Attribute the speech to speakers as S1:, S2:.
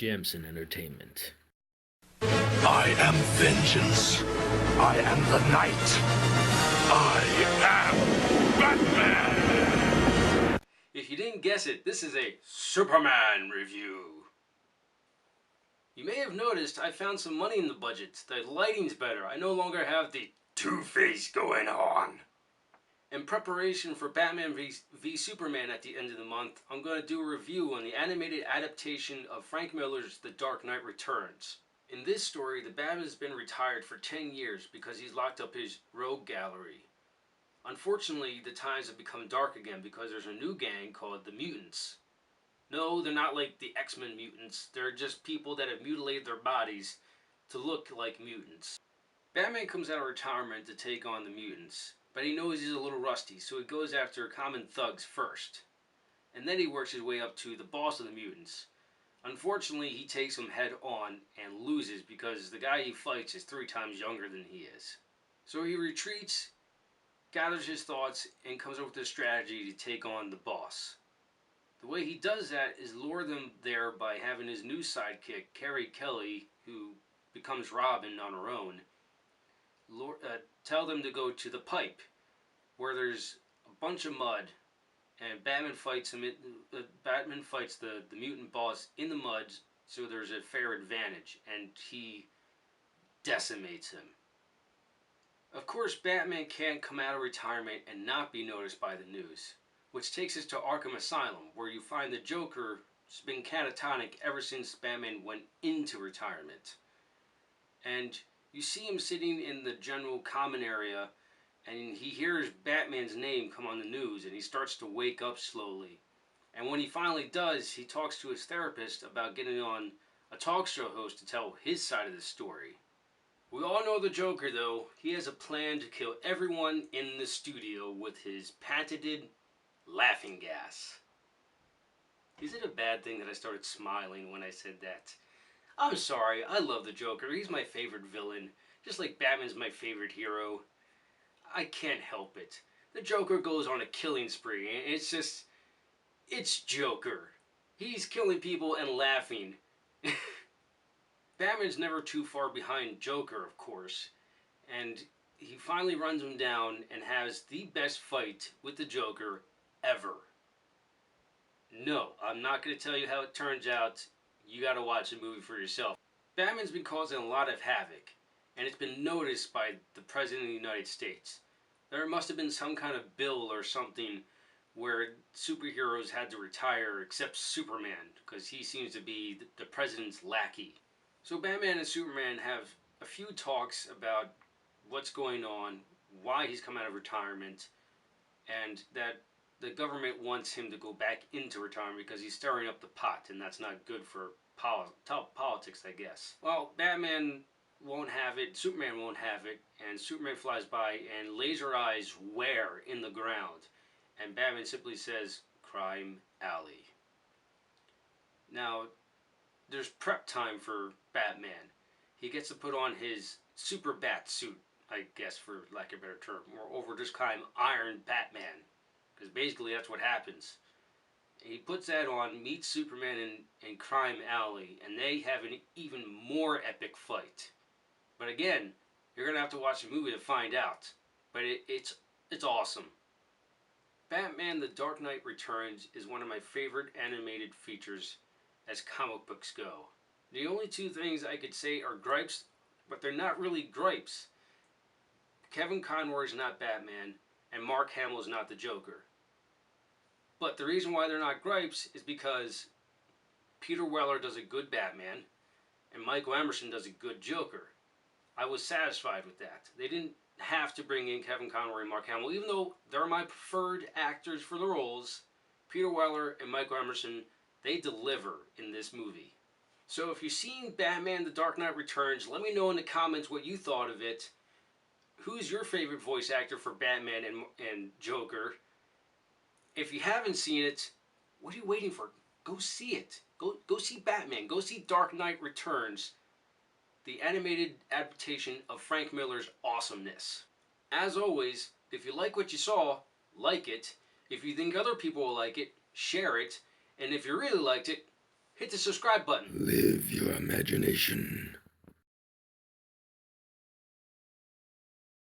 S1: Jamsin Entertainment.
S2: I am vengeance. I am the night. I am Batman!
S3: If you didn't guess it, this is a Superman review. You may have noticed I found some money in the budget. The lighting's better. I no longer have the Two-Face going on. In preparation for Batman v Superman at the end of the month, I'm going to do a review on the animated adaptation of Frank Miller's The Dark Knight Returns. In this story, the Batman has been retired for 10 years because he's locked up his rogue gallery. Unfortunately, the times have become dark again because there's a new gang called the Mutants. No, they're not like the X-Men mutants. They're just people that have mutilated their bodies to look like mutants. Batman comes out of retirement to take on the mutants, but he knows he's a little rusty, so he goes after common thugs first. And then he works his way up to the boss of the mutants. Unfortunately, he takes him head on and loses because the guy he fights is 3 times younger than he is. So he retreats, gathers his thoughts, and comes up with a strategy to take on the boss. The way he does that is lure them there by having his new sidekick, Carrie Kelly, who becomes Robin on her own, tell them to go to the pipe, where there's a bunch of mud, and Batman fights him. Batman fights the mutant boss in the mud, so there's a fair advantage, and he decimates him. Of course, Batman can't come out of retirement and not be noticed by the news, which takes us to Arkham Asylum, where you find the Joker's been catatonic ever since Batman went into retirement. And you see him sitting in the general common area, and he hears Batman's name come on the news, and he starts to wake up slowly. And when he finally does, he talks to his therapist about getting on a talk show host to tell his side of the story. We all know the Joker, though. He has a plan to kill everyone in the studio with his patented laughing gas. Is it a bad thing that I started smiling when I said that? I'm sorry, I love the Joker. He's my favorite villain, just like Batman's my favorite hero. I can't help it. The Joker goes on a killing spree, and it's Joker. He's killing people and laughing. Batman's never too far behind Joker, of course, and he finally runs him down and has the best fight with the Joker ever. No, I'm not going to tell you how it turns out. You got to watch the movie for yourself. Batman's been causing a lot of havoc, and it's been noticed by the President of the United States. There must have been some kind of bill or something where superheroes had to retire except Superman, because he seems to be the President's lackey. So Batman and Superman have a few talks about what's going on, why he's come out of retirement, and that the government wants him to go back into retirement because he's stirring up the pot, and that's not good for politics, I guess. Well, Batman won't have it, Superman won't have it, and Superman flies by and laser eyes where in the ground, and Batman simply says, "Crime Alley." Now, there's prep time for Batman. He gets to put on his super bat suit, I guess, for lack of a better term, or over this time, Iron Batman, because basically that's what happens. He puts that on, meets Superman in Crime Alley, and they have an even more epic fight. But again, you're going to have to watch the movie to find out. But it's awesome. Batman The Dark Knight Returns is one of my favorite animated features as comic books go. The only 2 things I could say are gripes, but they're not really gripes. Kevin Conroy is not Batman, and Mark Hamill is not the Joker. But the reason why they're not gripes is because Peter Weller does a good Batman, and Michael Emerson does a good Joker. I was satisfied with that. They didn't have to bring in Kevin Conroy and Mark Hamill, even though they're my preferred actors for the roles. Peter Weller and Michael Emerson, they deliver in this movie. So if you've seen Batman The Dark Knight Returns, let me know in the comments what you thought of it. Who's your favorite voice actor for Batman and Joker? If you haven't seen it, what are you waiting for? Go see it. Go see Batman. Go see Dark Knight Returns, the animated adaptation of Frank Miller's awesomeness. As always, if you like what you saw, like it. If you think other people will like it, share it. And if you really liked it, hit the subscribe button.
S2: Live your imagination.